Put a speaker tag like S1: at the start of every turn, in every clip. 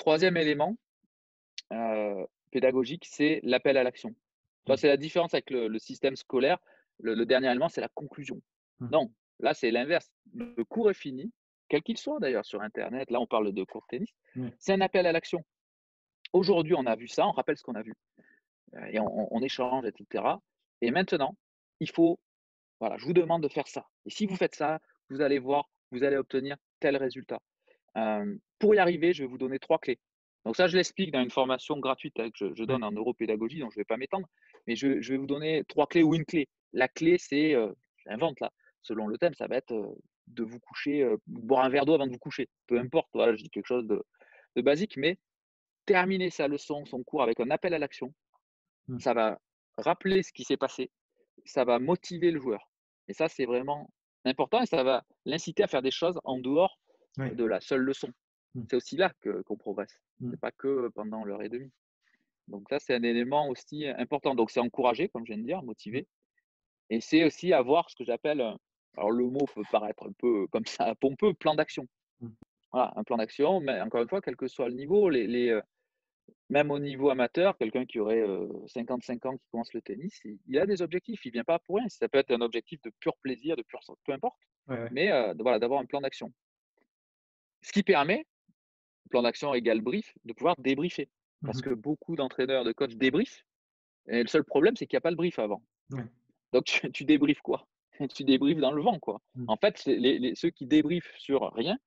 S1: troisième élément pédagogique, c'est l'appel à l'action. Tu vois,
S2: Mmh.
S1: c'est la différence avec le système scolaire. Le dernier élément, c'est la conclusion.
S2: Mmh.
S1: Non, là, c'est l'inverse. Le cours est fini, quel qu'il soit d'ailleurs sur internet, là, on parle de cours de tennis,
S2: Ouais.
S1: c'est un appel à l'action. Aujourd'hui, on a vu ça, on rappelle ce qu'on a vu, et on échange et cetera, et maintenant, il faut voilà, je vous demande de faire ça et si vous faites ça, vous allez voir, vous allez obtenir tel résultat. Pour y arriver, je vais vous donner 3 clés. Donc ça, je l'explique dans une formation gratuite, que je
S2: Ouais.
S1: donne en neuropédagogie, donc je ne vais pas m'étendre, mais je vais vous donner 3 clés ou une clé. La clé, c'est, j'invente là, selon le thème, ça va être, de vous coucher, boire un verre d'eau avant de vous coucher. Peu importe, voilà, je dis quelque chose de basique, mais terminer sa leçon, son cours avec un appel à l'action,
S2: Mmh.
S1: ça va rappeler ce qui s'est passé, ça va motiver le joueur et ça, c'est vraiment important et ça va l'inciter à faire des choses en dehors
S2: Ouais.
S1: de la seule leçon.
S2: Mmh.
S1: C'est aussi là que qu'on progresse.
S2: Mmh.
S1: C'est pas que pendant l'heure et demie. Donc ça, c'est un élément aussi important. Donc c'est encourager, comme je viens de dire,
S2: Mmh.
S1: motiver et c'est aussi avoir ce que j'appelle, alors le mot peut paraître un peu comme ça pompeux, plan d'action.
S2: Mmh.
S1: Voilà, un plan d'action, mais encore une fois, quel que soit le niveau, même au niveau amateur, quelqu'un qui aurait, 55 ans, qui commence le tennis, il a des objectifs, il vient pas pour rien. Ça peut être un objectif de pur plaisir, de pur peu importe,
S2: Ouais, ouais.
S1: mais voilà, d'avoir un plan d'action. Ce qui permet, plan d'action égale brief, de pouvoir débriefer.
S2: Mmh
S1: Parce
S2: mh.
S1: que beaucoup d'entraîneurs, de coachs débriefent et le seul problème, c'est qu'il y a pas le brief avant.
S2: Ouais.
S1: Donc tu débriefes quoi? Tu débriefes dans le vent, quoi.
S2: Mmh.
S1: En fait, c'est ceux qui débriefent sur rien,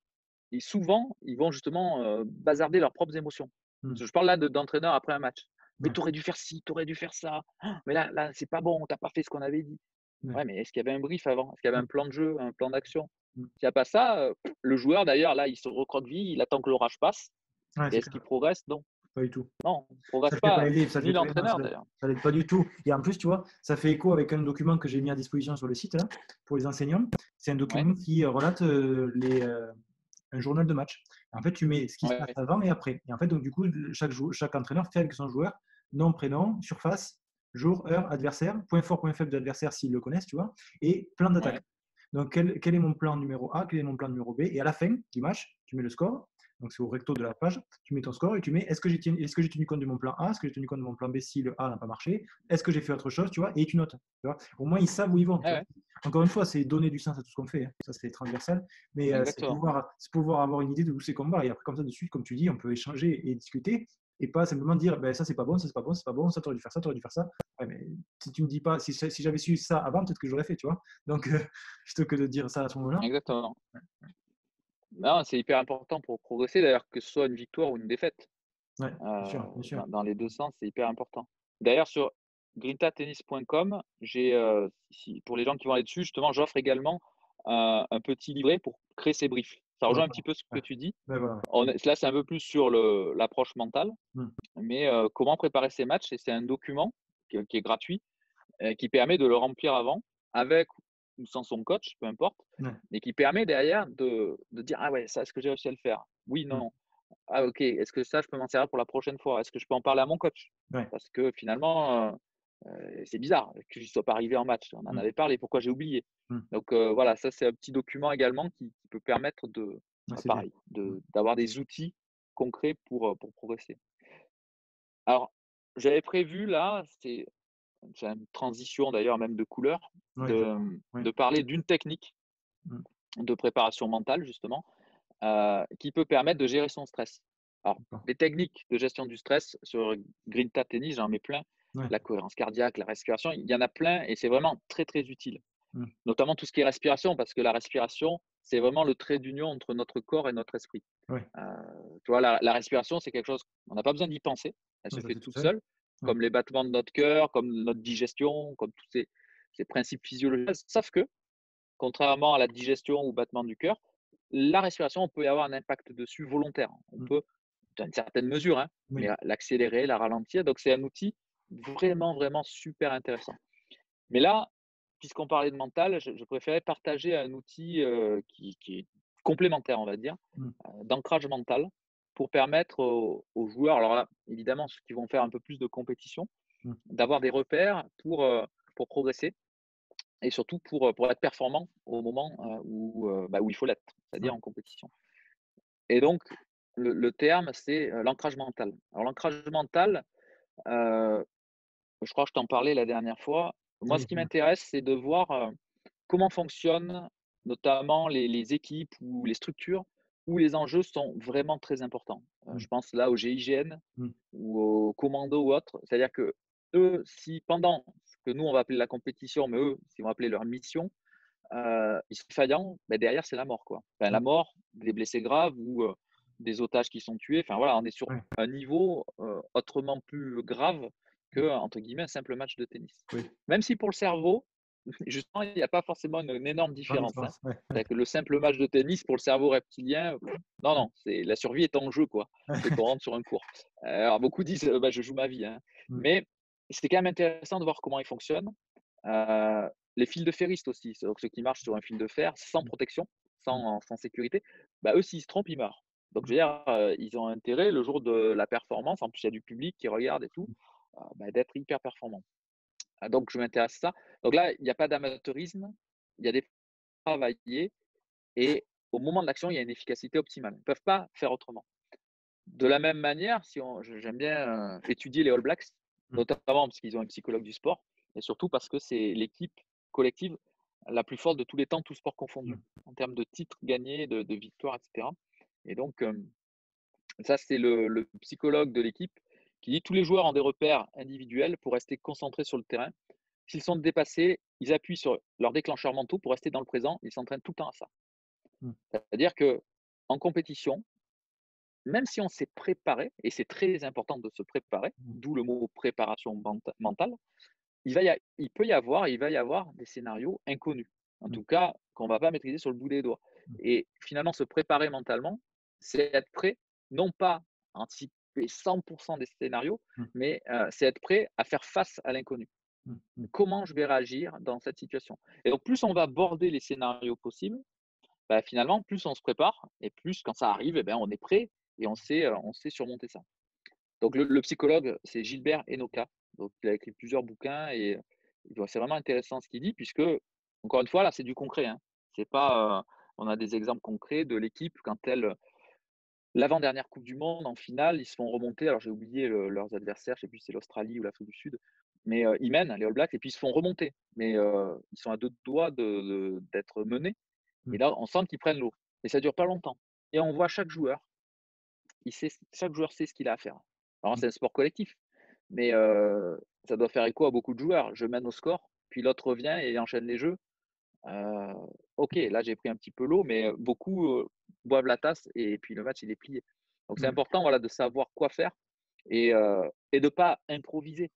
S1: et souvent, ils vont justement, bazarder leurs propres émotions.
S2: Mmh.
S1: Parce que je parle là d'entraîneurs après un match. «Mais
S2: Ouais.
S1: tu aurais dû faire ci, tu aurais dû faire ça. Mais là, c'est pas bon, tu as pas fait ce qu'on avait dit».
S2: Ouais.
S1: Ouais, mais est-ce qu'il y avait un brief avant? Est-ce qu'il y avait
S2: Mmh.
S1: un plan de jeu, un plan d'action?
S2: Mmh.
S1: S'il y a pas ça, le joueur d'ailleurs là, il se recroqueville, il attend que l'orage passe
S2: Ouais,
S1: et
S2: c'est
S1: est-ce qu'il
S2: clair.
S1: progresse? Non.
S2: Pas du tout.
S1: Non, il
S2: Ça
S1: progresse
S2: le fait pas
S1: pas,
S2: aider, ça le
S1: ni
S2: fait pas non,
S1: l'entraîneur d'ailleurs.
S2: ça l'aide pas du tout et en plus, tu vois, ça fait écho avec un document que j'ai mis à disposition sur le site là, pour les enseignants. C'est un
S1: Ouais,
S2: document qui, relate, un journal de match. En fait, tu mets ce qui se passe
S1: ouais,
S2: avant et après et en fait, donc du coup, chaque entraîneur fait avec son joueur nom, prénom, surface, jour, heure, adversaire, point fort, point faible de l'adversaire s'ils le connaissent, tu vois? Et plan d'attaque.
S1: ouais,
S2: Donc quel est mon plan numéro A, quel est mon plan numéro B et à la fin du match, tu mets le score, donc c'est au recto de la page, tu mets ton score et tu mets est-ce que j'ai tenu compte de mon plan A, est-ce que j'ai tenu compte de mon plan B si le A n'a pas marché, est-ce que j'ai fait autre chose, tu vois? Et tu notes, tu vois? Au moins ils savent où ils vont,
S1: ouais,
S2: tu vois?
S1: ouais,
S2: Encore une fois, c'est donner du sens à tout ce qu'on fait, hein. Ça c'est transversal, mais
S1: exactement.
S2: c'est pouvoir avoir une idée de où c'est qu'on va et après comme ça de suite, comme tu dis, on peut échanger et discuter et pas simplement dire: «Ben ça c'est pas bon, ça c'est pas bon, c'est pas bon, ça tu aurais dû faire ça, tu aurais dû faire ça». Ouais, mais si tu me dis pas si j'avais su ça avant, peut-être que j'aurais fait, tu vois? Donc plutôt que de dire ça à ce moment-là.
S1: Exactement. Non, c'est hyper important pour progresser d'ailleurs, que ce soit une victoire ou une défaite.
S2: Ouais, bien sûr, bien sûr.
S1: Dans les 2 sens, c'est hyper important. D'ailleurs sur grintatennis.com, j'ai, si pour les gens qui vont aller dessus, justement, j'offre également un petit livret pour créer ces briefs. Ça rejoint un
S2: Voilà,
S1: petit peu ce que
S2: ouais.
S1: tu dis.
S2: Ouais, voilà, ouais.
S1: On est là, c'est un peu plus sur l'approche mentale,
S2: Mmh.
S1: mais comment préparer ces matchs et c'est un document qui est gratuit, qui permet de le remplir avant, avec ou sans son coach, peu importe,
S2: Ouais.
S1: et qui permet derrière de dire: «Ah ouais, ça, est-ce que j'ai réussi à le faire? Oui,
S2: Mmh.
S1: non. Ah OK, est-ce que ça, je peux m'en servir pour la prochaine fois? Est-ce que je peux en parler à mon coach?»
S2: Ouais.
S1: Parce que finalement, c'est bizarre que je ne sois pas arrivé en match. On en
S2: Mmh.
S1: avait parlé, pourquoi j'ai oublié?
S2: Mmh.
S1: Donc voilà, ça, c'est un petit document également qui peut permettre de,
S2: Ouais, c'est bien.
S1: pareil,
S2: Mmh.
S1: d'avoir des outils concrets pour progresser. Alors, j'avais prévu là, c'est une transition d'ailleurs même de couleur,
S2: Ouais, je ouais.
S1: de parler d'une technique
S2: Mmh.
S1: de préparation mentale justement, qui peut permettre de gérer son stress. Alors,
S2: D'accord.
S1: des techniques de gestion du stress sur Grinta Tennis, j'en mets plein.
S2: Ouais.
S1: La cohérence cardiaque, la respiration, il y en a plein et c'est vraiment très, très utile.
S2: Mmh.
S1: Notamment tout ce qui est respiration, parce que la respiration, c'est vraiment le trait d'union entre notre corps et notre esprit.
S2: Ouais.
S1: Heu, tu vois, la respiration, c'est quelque chose, on n'a pas besoin d'y penser, elle
S2: Ouais,
S1: se
S2: ça
S1: fait
S2: fait tout
S1: toute
S2: seul.
S1: seule,
S2: Ouais.
S1: comme les battements de notre cœur, comme notre digestion, comme tous ces principes physiologiques. Sauf que, contrairement à la digestion ou battement du cœur, la respiration, on peut y avoir un impact dessus volontaire. On
S2: Mmh.
S1: peut, dans une certaine mesure, hein, mais
S2: Oui.
S1: l'accélérer, la ralentir. Donc, c'est un outil vraiment, vraiment super intéressant. Mais là, puisqu'on parlait de mental, je préférais partager un outil qui est complémentaire, on va dire,
S2: Mmh.
S1: d'ancrage mental pour permettre aux joueurs, alors là, évidemment, ceux qui vont faire un peu plus de compétition,
S2: Mmh.
S1: d'avoir des repères pour progresser et surtout pour être performant au moment où il faut l'être, c'est-à-dire
S2: Ouais.
S1: en compétition. Et donc, le terme, c'est, l'ancrage mental. Alors l'ancrage mental, heu, je crois que je t'en parlais la dernière fois. Moi, ce
S2: Oui,
S1: qui
S2: dis-moi.
S1: m'intéresse, c'est de voir, comment fonctionnent notamment les équipes ou les structures où les enjeux sont vraiment très importants.
S2: Mmh,
S1: Je pense là au GIGN
S2: mmh,
S1: ou au commando ou autre. C'est-à-dire que eux, si pendant ce que nous on va appeler la compétition, mais eux, ce qu'ils vont appeler leur mission, ils sont faillants, bah, derrière c'est la mort, quoi. Enfin
S2: mmh,
S1: la mort, des blessés graves ou, des otages qui sont tués. Enfin voilà, on est sur
S2: ouais,
S1: un niveau, autrement plus grave que, entre guillemets, «un simple match de tennis».
S2: oui,
S1: Même si pour le cerveau, justement, il n'y a pas forcément une énorme
S2: grande
S1: différence, hein.
S2: différence, ouais, ouais,
S1: C'est-à-dire que le simple match de tennis pour le cerveau reptilien, non,
S2: mmh,
S1: non, c'est la survie est en jeu, quoi, dès qu'on rentre sur un court. Alors beaucoup disent, «Bah, je joue ma vie», hein,
S2: mmh,
S1: mais c'est quand même intéressant de voir comment ils fonctionnent. Heu, les fils de ferristes aussi, donc ceux qui marchent sur un fil de fer sans
S2: mmh,
S1: protection,
S2: mmh,
S1: sans sécurité, bah, eux, s'ils se trompent, ils meurent. Donc je
S2: mmh,
S1: veux dire, ils ont intérêt le jour de la performance, en plus il y a du public qui regarde et tout, bah, d'être hyper performants. Donc je m'intéresse à ça. Donc là, il n'y a pas d'amateurisme, il y a des travaillés et au moment de l'action, il y a une efficacité optimale. Ils ne peuvent pas faire autrement. De la même manière, si on j'aime bien, étudier les All Blacks,
S2: mmh,
S1: notamment parce qu'ils ont un psychologue du sport et surtout parce que c'est l'équipe collective la plus forte de tous les temps, tous sports confondus,
S2: mmh,
S1: en termes de titres gagnés, de victoires et cetera et donc ça, c'est le psychologue de l'équipe qui dit: «Tous les joueurs ont des repères individuels pour rester concentrés sur le terrain. S'ils sont dépassés, ils appuient sur leurs déclencheurs mentaux pour rester dans le présent, ils s'entraînent tout le temps à ça».
S2: mmh,
S1: C'est-à-dire qu'en compétition, même si on s'est préparé et c'est très important de se préparer,
S2: mmh,
S1: d'où le mot préparation mentale, il va y avoir des scénarios inconnus. En
S2: mmh,
S1: tout cas, qu'on va pas maîtriser sur le bout des doigts
S2: mmh,
S1: et finalement se préparer mentalement, c'est être prêt, non pas à anticiper 100 des scénarios,
S2: mmh,
S1: mais c'est être prêt à faire face à l'inconnu.
S2: mmh, mmh,
S1: Comment je vais réagir dans cette situation? Et donc plus on va aborder les scénarios possibles, bah, finalement, plus on se prépare et plus quand ça arrive et ben, on est prêt et on sait surmonter ça. Donc le psychologue, c'est Gilbert Enoka. Donc il a écrit plusieurs bouquins et c'est vraiment intéressant ce qu'il dit puisque, encore une fois, là, c'est du concret, hein. C'est pas, on a des exemples concrets de l'équipe quand elle l'avant-dernière coupe du monde en finale, ils se font remonter, alors j'ai oublié leurs adversaires, je sais plus si c'est l'Australie ou l'Afrique du Sud, mais ils mènent les All Blacks et puis ils se font remonter. Mais ils sont à 2 doigts d'être menés et
S2: mmh,
S1: là, on sent qu'ils prennent l'eau et ça dure pas longtemps et on voit chaque joueur sait ce qu'il a à faire. Alors
S2: mmh,
S1: c'est un sport collectif, mais ça doit faire écho à beaucoup de joueurs. Je mène au score, puis l'autre revient et enchaîne les jeux. Heu, OK, là j'ai pris un petit peu l'eau, mais beaucoup, boivent la tasse et puis le match il est plié. Donc c'est
S2: ouais,
S1: important, voilà, de savoir quoi faire et de pas improviser.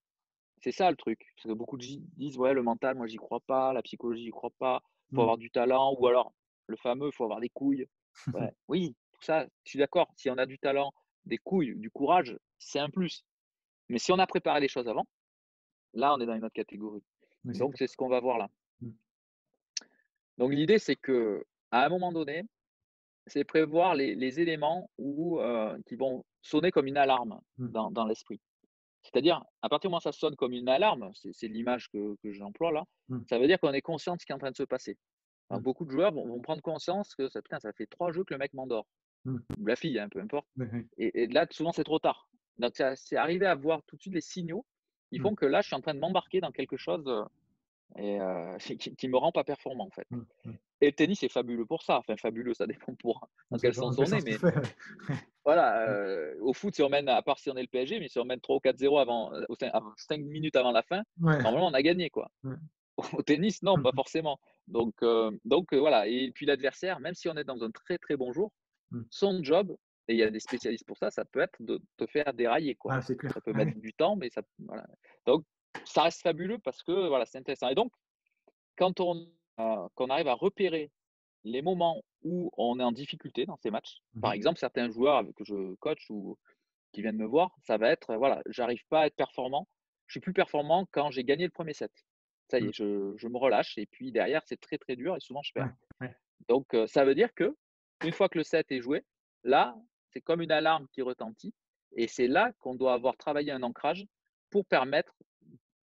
S1: C'est ça le truc. Parce que beaucoup disent: «Ouais, le mental, moi j'y crois pas, la psychologie, j'y crois pas, faut
S2: mmh.
S1: avoir du talent» ou alors le fameux: «Faut avoir des couilles». Ouais, oui, tout ça, je suis d'accord. Si on a du talent, des couilles, du courage, c'est un plus. Mais si on a préparé les choses avant, là, on est dans une autre catégorie.
S2: Oui, c'est
S1: Donc
S2: clair.
S1: c'est ce qu'on va voir là.
S2: Mmh,
S1: Donc l'idée, c'est que à un moment donné, c'est prévoir les éléments qui vont sonner comme une alarme
S2: mmh,
S1: dans l'esprit. C'est-à-dire, à partir du moment où ça sonne comme une alarme, c'est l'image que j'emploie là,
S2: mmh,
S1: ça veut dire qu'on est conscient de ce qui est en train de se passer. Alors
S2: mmh,
S1: beaucoup de joueurs vont prendre conscience que ça putain, ça fait 3 jeux que le mec m'endort
S2: mmh,
S1: ou la fille, hein, peu importe
S2: ouais, ouais,
S1: et là, souvent, c'est trop tard. Donc c'est arriver à voir tout de suite les signaux qui
S2: mmh,
S1: font que là, je suis en train de m'embarquer dans quelque chose, qui me rend pas performant, en fait.
S2: mmh, mmh.
S1: Et le tennis est fabuleux pour ça. Enfin fabuleux, ça dépend pour dans
S2: Ça
S1: quel
S2: dépend dans
S1: sens
S2: quel
S1: on est,
S2: sens tu
S1: mais
S2: fais, ouais.
S1: voilà,
S2: Mmh,
S1: au foot, si on mène à part si on est le PSG, mais si on mène 3 ou 4-0 avant, au cin avant 5 minutes avant la fin,
S2: ouais,
S1: normalement on a gagné, quoi.
S2: ouais.
S1: Au tennis, non,
S2: Mmh
S1: pas
S2: mh.
S1: forcément. Donc voilà et puis l'adversaire, même si on est dans un très, très bon jour,
S2: Mmh.
S1: son job et il y a des spécialistes pour ça peut être de te faire dérailler, quoi.
S2: Ah, c'est clair.
S1: Ça peut mettre
S2: Ouais.
S1: du temps, mais ça voilà. Donc ça reste fabuleux parce que, voilà, c'est intéressant et donc quand qu'on arrive à repérer les moments où on est en difficulté dans ces matchs,
S2: Mmh
S1: par
S2: mh.
S1: exemple, certains joueurs que je coach ou qui viennent me voir, ça va être, voilà, j'arrive pas à être performant. Je suis plus performant quand j'ai gagné le premier set. Ça y
S2: Mmh.
S1: est, je me relâche et puis derrière, c'est très, très dur et souvent je perds.
S2: Ouais, ouais.
S1: Donc ça veut dire que une fois que le set est joué, là, c'est comme une alarme qui retentit et c'est là qu'on doit avoir travaillé un ancrage pour permettre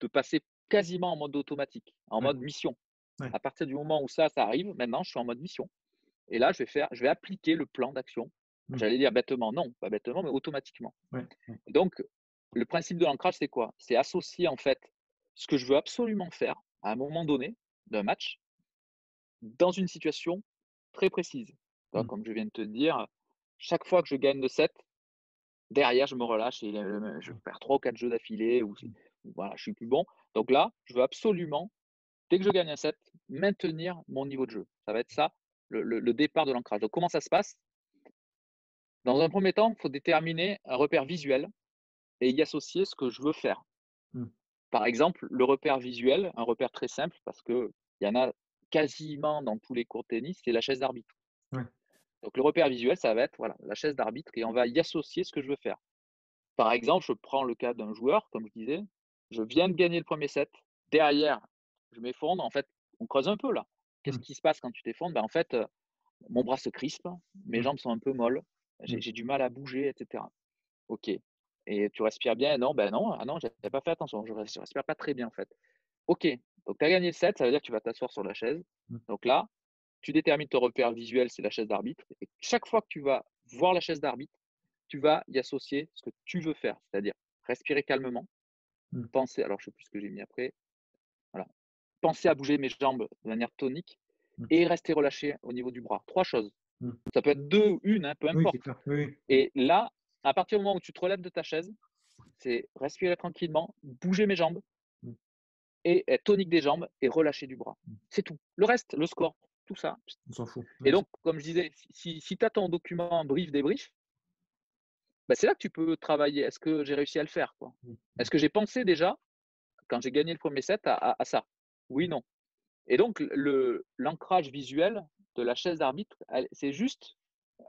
S1: de passer quasiment en mode automatique, en
S2: Ouais,
S1: mode mission.
S2: ouais.
S1: À partir du moment où ça arrive, maintenant je suis en mode mission et là je vais appliquer le plan d'action
S2: Mmh.
S1: J'allais dire bêtement, non, pas bêtement, mais automatiquement.
S2: Ouais, ouais.
S1: Donc, le principe de l'ancrage, c'est quoi? C'est associer en fait ce que je veux absolument faire à un moment donné d'un match dans une situation très précise. Tu vois,
S2: Mmh.
S1: comme je viens de te dire, chaque fois que je gagne le set, derrière je me relâche et je
S2: Mmh.
S1: perds 3 ou 4 jeux d'affilée
S2: Mmh.
S1: ou voilà, je suis plus bon. Donc là, je veux absolument, dès que je gagne un set, maintenir mon niveau de jeu. Ça va être ça, le départ de l'ancrage. Donc comment ça se passe? Dans un premier temps, il faut déterminer un repère visuel et y associer ce que je veux faire.
S2: Mmh.
S1: Par exemple, le repère visuel, un repère très simple parce qu'il y en a quasiment dans tous les cours de tennis, c'est la chaise d'arbitre.
S2: Ouais.
S1: Donc le repère visuel, ça va être voilà, la chaise d'arbitre et on va y associer ce que je veux faire. Par exemple, je prends le cas d'un joueur, comme je disais, je viens de gagner le premier set, derrière, je m'effondre, en fait, on creuse un peu là. Qu'est-ce
S2: Mmh.
S1: qui se passe quand tu t'effondres? Ben, en fait, mon bras se crispe, mes
S2: Mmh.
S1: jambes sont un peu molles, j'ai
S2: Mmh.
S1: j'ai du mal à bouger, et cetera. OK. Et tu respires bien? Non, ben non, ah non, j'avais pas fait attention, je respire pas très bien en fait. OK, donc tu as gagné le set, ça veut dire que tu vas t'asseoir sur la chaise.
S2: Mmh.
S1: Donc là, tu détermines ton repère visuel, c'est la chaise d'arbitre et chaque fois que tu vas voir la chaise d'arbitre, tu vas y associer ce que tu veux faire, c'est-à-dire respirer calmement,
S2: Mmh.
S1: penser alors je sais plus ce que j'ai mis après, voilà, penser à bouger mes jambes de manière tonique
S2: Mmh.
S1: et rester relâché au niveau du bras. 3 choses.
S2: Mmh.
S1: Ça peut être 2 ou 1, hein, peu
S2: Oui, c'est
S1: importe.
S2: clair. Oui, oui. Mmh.
S1: Et là, à partir du moment où tu te relèves de ta chaise, c'est respirer tranquillement, bouger mes jambes
S2: Mmh.
S1: et être tonique des jambes et relâcher du bras.
S2: Mmh.
S1: C'est tout. Le reste, le score, tout ça.
S2: On s'en fout.
S1: Et
S2: Ouais,
S1: donc, comme je disais, si tu as ton document brief, débrief, bah, c'est là que tu peux travailler. Est-ce que j'ai réussi à le faire, quoi?
S2: mmh, mmh,
S1: Est-ce que j'ai pensé déjà, quand j'ai gagné le premier set, à ça? Oui, non. Et donc, l'ancrage visuel de la chaise d'arbitre, c'est juste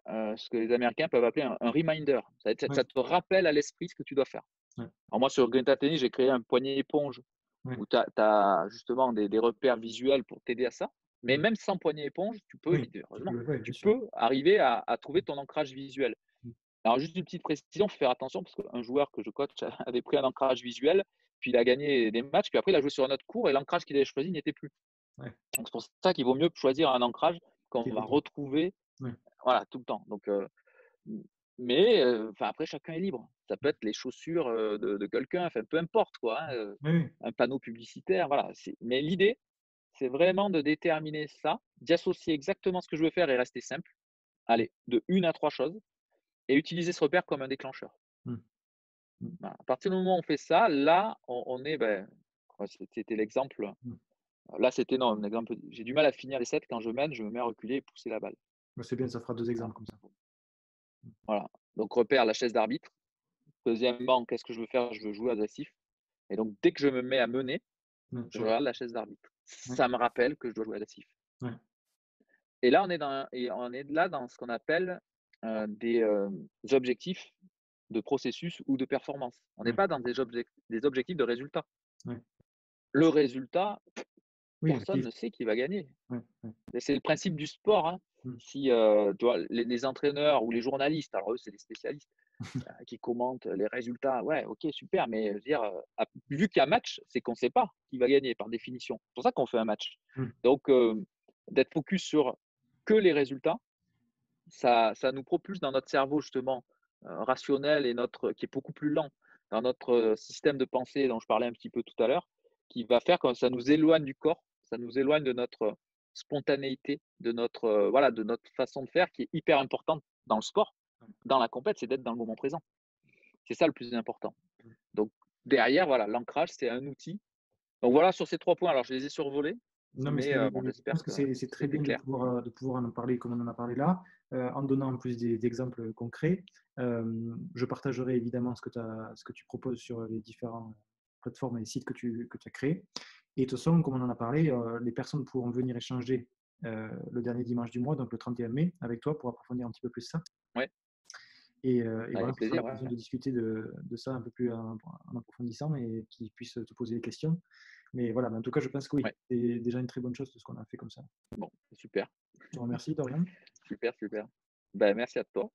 S1: ce que les Américains peuvent appeler un reminder.
S2: ouais,
S1: Ça te rappelle à l'esprit ce que tu dois faire.
S2: ouais,
S1: Alors moi, sur Green Tennis, j'ai créé un poignet éponge
S2: ouais.
S1: où tu as justement des repères visuels pour t'aider à ça. Mais
S2: Mmh.
S1: même sans poignet éponge, tu peux
S2: Oui,
S1: éviter,
S2: tu
S1: heureusement,
S2: peux, ouais, bien
S1: tu
S2: sûr.
S1: peux arriver à trouver ton ancrage visuel.
S2: Mmh.
S1: Alors juste une petite précision, faut faire attention parce qu'un joueur que je coach avait pris un ancrage visuel, puis il a gagné des matchs, puis après il a joué sur un autre cours et l'ancrage qu'il avait choisi n'y était plus.
S2: Ouais,
S1: Donc c'est pour ça qu'il vaut mieux choisir un ancrage qu'on
S2: qui
S1: va
S2: était bon.
S1: retrouver,
S2: Ouais.
S1: voilà, tout le temps. Donc mais enfin après chacun est libre. Ça peut être les chaussures, de quelqu'un, enfin peu importe quoi, hein,
S2: Oui, oui.
S1: un panneau publicitaire, voilà, mais l'idée, c'est vraiment de déterminer ça, d'y associer exactement ce que je veux faire et rester simple.
S2: Mmh.
S1: Allez, de 1 à 3 choses et utiliser ce repère comme un déclencheur.
S2: Mmh. Mmh.
S1: Voilà. À partir du moment où on fait ça, là, on est, ben, ouais, c'était l'exemple,
S2: Mmh.
S1: là, c'était non, un exemple, j'ai du mal à finir les sets quand je mène, je me mets à reculer et pousser la balle.
S2: Bah, c'est bien, ça fera 2
S1: Voilà,
S2: exemples comme ça. Mmh.
S1: voilà. Donc repère, la chaise d'arbitre. Deuxièmement, qu'est-ce que je veux faire? Je veux jouer agressif et donc dès que je me mets à mener,
S2: Ouais, je
S1: je
S2: vois.
S1: regarde la chaise d'arbitre.
S2: Ouais,
S1: Ça me rappelle que je dois jouer agressif.
S2: ouais,
S1: Et là, on est là dans ce qu'on appelle, des, objectifs de processus ou de performance. On n'est
S2: ouais,
S1: pas dans des objectifs de résultat.
S2: ouais.
S1: Le résultat,
S2: Oui,
S1: personne
S2: actif.
S1: ne sait qui va gagner.
S2: Ouais, ouais.
S1: Et c'est le principe du sport, hein.
S2: Mmh.
S1: Si, tu vois, les entraîneurs ou les journalistes, alors eux, c'est des spécialistes, qui commentent les résultats, ouais, OK, super, mais je veux dire, vu qu'il y a match, c'est qu'on ne sait pas qui va gagner par définition. C'est pour ça qu'on fait un match.
S2: Mmh.
S1: Donc, d'être focus sur que les résultats, ça nous propulse dans notre cerveau justement, rationnel et notre qui est beaucoup plus lent, dans notre, système de pensée dont je parlais un petit peu tout à l'heure, qui va faire que ça nous éloigne du corps, ça nous éloigne de notre spontanéité, de notre, voilà, de notre façon de faire qui est hyper importante dans le sport, dans la compète, c'est d'être dans le moment présent. C'est ça le plus important.
S2: Mmh.
S1: Donc derrière, voilà, l'ancrage, c'est un outil. Donc voilà sur ces 3 points, alors je les ai survolés,
S2: Non, mais
S1: mais
S2: c'est
S1: bon
S2: je pense
S1: j'espère
S2: que
S1: que
S2: c'est très
S1: c'était
S2: bien
S1: clair.
S2: de pouvoir en parler comme on en a parlé là, en donnant en plus des exemples concrets. Je partagerai évidemment ce que tu proposes sur les différentes plateformes et sites que tu as créés. Et de toute façon, comme on en a parlé, les personnes pourront venir échanger, le dernier dimanche du mois, donc le 31 mai, avec toi pour approfondir un petit peu plus ça.
S1: Ouais,
S2: Et voilà,
S1: avec
S2: ce sera
S1: plaisir, ouais.
S2: l'occasion de discuter de ça un peu plus en approfondissant et qu'ils puissent te poser des questions. Mais voilà, mais en tout cas, je pense que oui,
S1: Ouais,
S2: c'est déjà une très bonne chose tout ce qu'on a fait comme ça.
S1: bon, super,
S2: Je te remercie, Dorian.
S1: super, super. Ben merci à toi.